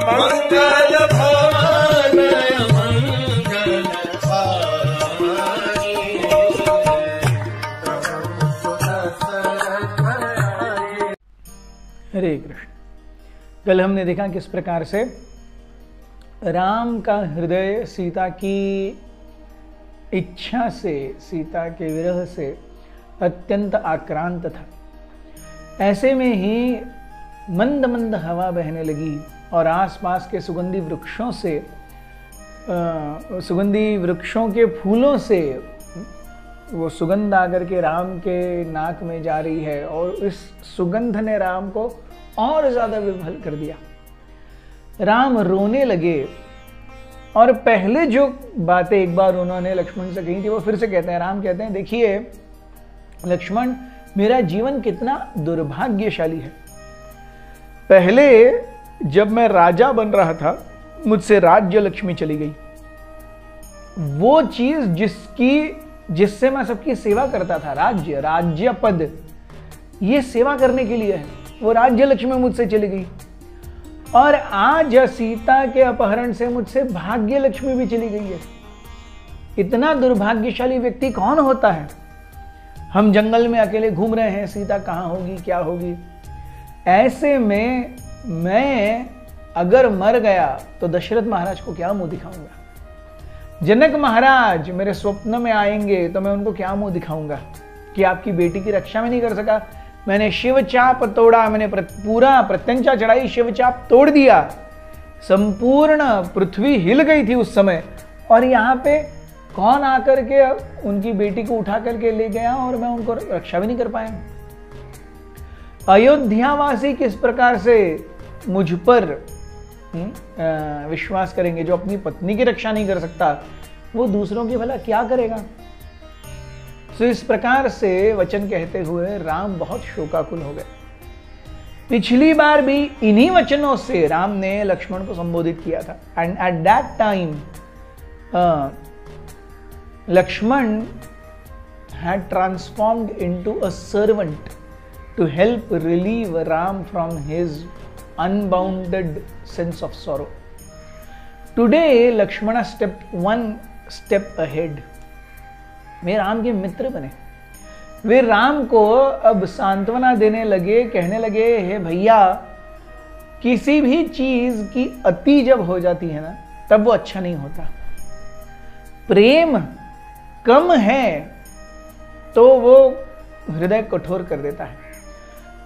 मंगल भवन हरे कृष्ण। कल हमने देखा किस प्रकार से राम का हृदय सीता की इच्छा से, सीता के विरह से अत्यंत आक्रांत था। ऐसे में ही मंद मंद हवा बहने लगी और आसपास के सुगंधी वृक्षों से, सुगंधी वृक्षों के फूलों से वो सुगंध आकर के राम के नाक में जा रही है और इस सुगंध ने राम को और ज्यादा विह्वल कर दिया। राम रोने लगे और पहले जो बातें एक बार उन्होंने लक्ष्मण से कही थी वो फिर से कहते हैं। राम कहते हैं, देखिए लक्ष्मण, मेरा जीवन कितना दुर्भाग्यशाली है। पहले जब मैं राजा बन रहा था मुझसे राज्य लक्ष्मी चली गई। वो चीज जिससे मैं सबकी सेवा करता था, राज्य पद, ये सेवा करने के लिए है, वो राज्य लक्ष्मी मुझसे चली गई। और आज सीता के अपहरण से मुझसे भाग्य लक्ष्मी भी चली गई है। इतना दुर्भाग्यशाली व्यक्ति कौन होता है? हम जंगल में अकेले घूम रहे हैं, सीता कहाँ होगी, क्या होगी। ऐसे में मैं अगर मर गया तो दशरथ महाराज को क्या मुंह दिखाऊंगा? जनक महाराज मेरे स्वप्न में आएंगे तो मैं उनको क्या मुंह दिखाऊंगा कि आपकी बेटी की रक्षा में नहीं कर सका। मैंने शिव चाप तोड़ा, मैंने पूरा प्रत्यंचा चढ़ाई, शिव चाप तोड़ दिया, संपूर्ण पृथ्वी हिल गई थी उस समय। और यहाँ पे कौन आकर के उनकी बेटी को उठा करके ले गया और मैं उनको रक्षा भी नहीं कर पाया। अयोध्यावासी किस प्रकार से मुझ पर विश्वास करेंगे? जो अपनी पत्नी की रक्षा नहीं कर सकता वो दूसरों की भला क्या करेगा? तो इस प्रकार से वचन कहते हुए राम बहुत शोकाकुल हो गए। पिछली बार भी इन्हीं वचनों से राम ने लक्ष्मण को संबोधित किया था। And at that time Lakshman had transformed into a servant to help relieve Ram from his unbounded sense of sorrow. Today Lakshmana stepped one step ahead. वे राम के मित्र बने। वे राम को अब सांत्वना देने लगे, कहने लगे, हे भैया, किसी भी चीज की अति जब हो जाती है ना तब वो अच्छा नहीं होता। प्रेम कम है तो वो हृदय कठोर कर देता है।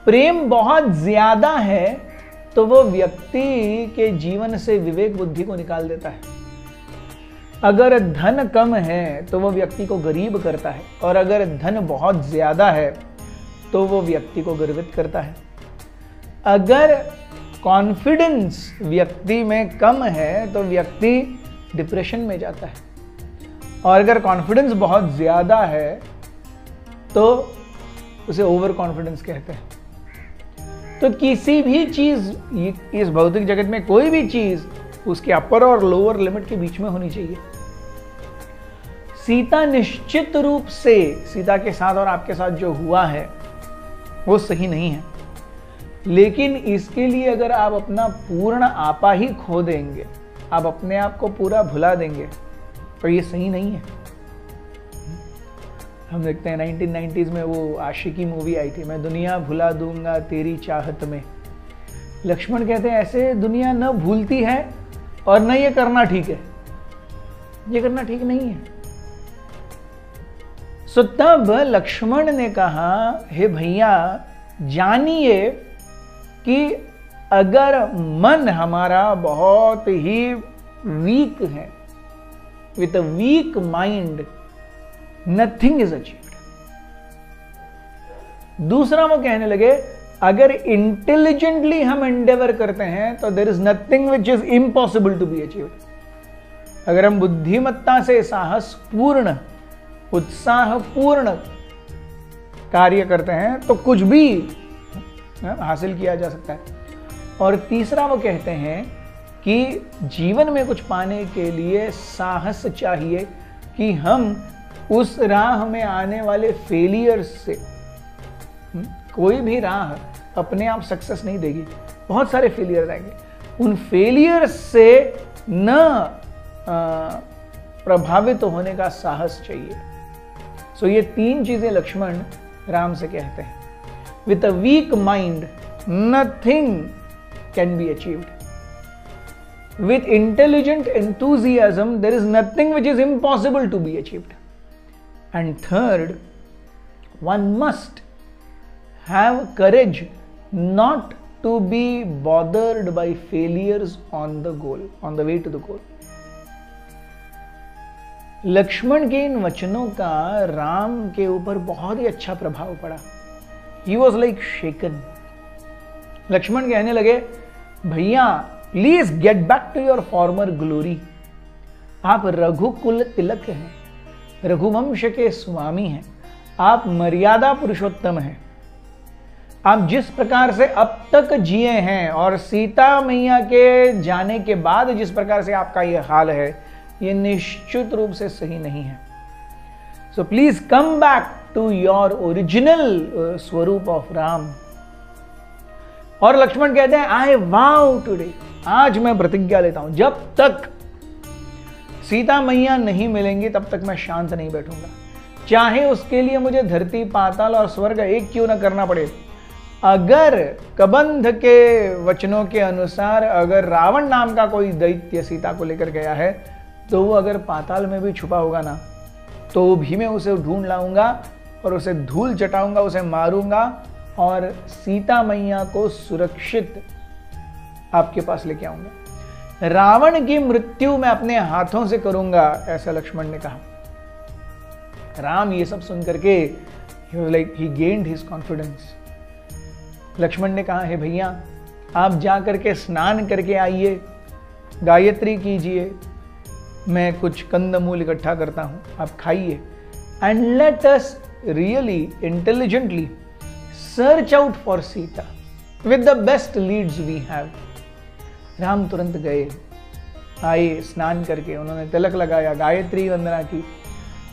प्रेम बहुत ज्यादा है तो वो व्यक्ति के जीवन से विवेक बुद्धि को निकाल देता है। अगर धन कम है तो वो व्यक्ति को गरीब करता है, और अगर धन बहुत ज्यादा है तो वो व्यक्ति को गर्वित करता है। अगर कॉन्फिडेंस व्यक्ति में कम है तो व्यक्ति डिप्रेशन में जाता है, और अगर कॉन्फिडेंस बहुत ज्यादा है तो उसे ओवर कॉन्फिडेंस कहते हैं। तो किसी भी चीज, इस भौतिक जगत में कोई भी चीज उसके अपर और लोअर लिमिट के बीच में होनी चाहिए। सीता निश्चित रूप से, सीता के साथ और आपके साथ जो हुआ है वो सही नहीं है, लेकिन इसके लिए अगर आप अपना पूर्ण आपा ही खो देंगे, आप अपने आप को पूरा भुला देंगे, तो ये सही नहीं है। हम देखते हैं 1990s में वो आशिकी मूवी आई थी, मैं दुनिया भुला दूंगा तेरी चाहत में। लक्ष्मण कहते हैं ऐसे दुनिया न भूलती है और न ये करना ठीक है, ये करना ठीक नहीं है। सो तब लक्ष्मण ने कहा, हे भैया, जानिए कि अगर मन हमारा बहुत ही वीक है, with a weak mind nothing is achieved. दूसरा वो कहने लगे, अगर इंटेलिजेंटली हम एंडेवर करते हैं तो there is nothing which is impossible to be achieved. अगर हम बुद्धिमत्ता से साहसपूर्ण, उत्साहपूर्ण कार्य करते हैं तो कुछ भी हासिल किया जा सकता है। और तीसरा वो कहते हैं कि जीवन में कुछ पाने के लिए साहस चाहिए कि हम उस राह में आने वाले फेलियर्स से, कोई भी राह अपने आप सक्सेस नहीं देगी, बहुत सारे फेलियर आएंगे। उन फेलियर्स से न प्रभावित होने का साहस चाहिए। सो ये 3 चीजें लक्ष्मण राम से कहते हैं। With a weak mind nothing can be achieved. With intelligent enthusiasm, there is nothing which is impossible to be achieved. And third, one must have courage not to be bothered by failures on the goal, on the way to the goal. Lakshman के इन वचनों का राम के ऊपर बहुत ही अच्छा प्रभाव पड़ा। He was like shaken. Lakshman कहने लगे, भैया please get back to your former glory. आप रघुकुल तिलक हैं, रघुवंश के स्वामी हैं, आप मर्यादा पुरुषोत्तम हैं। आप जिस प्रकार से अब तक जिए हैं और सीता मैया के जाने के बाद जिस प्रकार से आपका यह हाल है, यह निश्चित रूप से सही नहीं है। So please come back to your original स्वरूप ऑफ राम। और लक्ष्मण कहते हैं, आई वाउ टुडे, आज मैं प्रतिज्ञा लेता हूं, जब तक सीता मैया नहीं मिलेंगी तब तक मैं शांत नहीं बैठूंगा, चाहे उसके लिए मुझे धरती पाताल और स्वर्ग एक क्यों ना करना पड़े। अगर कबंध के वचनों के अनुसार अगर रावण नाम का कोई दैत्य सीता को लेकर गया है, तो वो अगर पाताल में भी छुपा होगा ना, तो भी मैं उसे ढूंढ लाऊंगा और उसे धूल चटाऊंगा, उसे मारूंगा और सीता मैया को सुरक्षित आपके पास लेके आऊंगा। रावण की मृत्यु मैं अपने हाथों से करूंगा, ऐसा लक्ष्मण ने कहा। राम ये सब सुन करके he gained his confidence. Lakshman ने कहा, हे भैया आप जा करके स्नान करके आइए, गायत्री कीजिए, मैं कुछ कंदमूल इकट्ठा करता हूं, आप खाइए। And let us really intelligently search out for Sita with the best leads we have. Ram तुरंत गए, आए, स्नान करके उन्होंने तिलक लगाया, गायत्री वंदना की।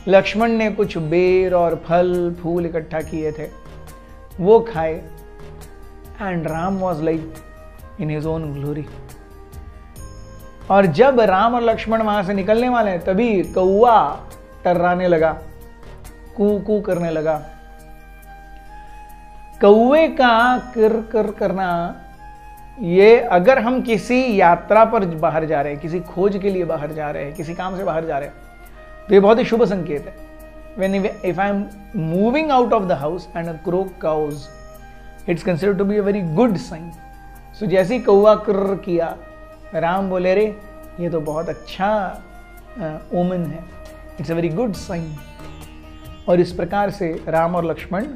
लक्ष्मण ने कुछ बेर और फल फूल इकट्ठा किए थे, वो खाए। And Ram was like in his own glory. और जब राम और लक्ष्मण वहां से निकलने वाले हैं, तभी कौआ टर्राने लगा, कू कू करने लगा। कौए का कर कर करना, ये अगर हम किसी यात्रा पर बाहर जा रहे हैं, किसी खोज के लिए बाहर जा रहे हैं, किसी काम से बाहर जा रहे हैं, तो ये बहुत ही शुभ संकेत है। If I am moving out of the house and a crow cows, it's considered to be a very good sign. So जैसे ही कौआ कर किया, राम बोले, रे ये तो बहुत अच्छा ओमन है, it's a very good sign. और इस प्रकार से राम और लक्ष्मण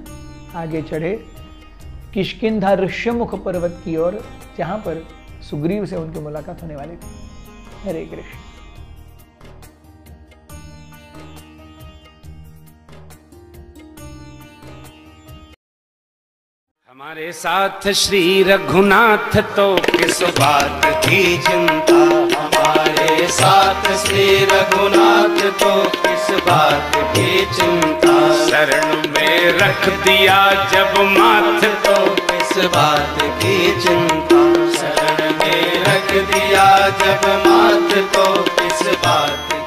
आगे चढ़े किष्किंधा ऋष्यमुख पर्वत की ओर, जहां पर सुग्रीव से उनकी मुलाकात होने वाली थी। हरे कृष्ण। हमारे साथ श्री रघुनाथ तो किस बात की चिंता, हमारे साथ श्री रघुनाथ तो किस बात की चिंता। शरण में रख दिया जब माथ तो किस बात की चिंता, शरण में रख दिया जब माथ तो किस बात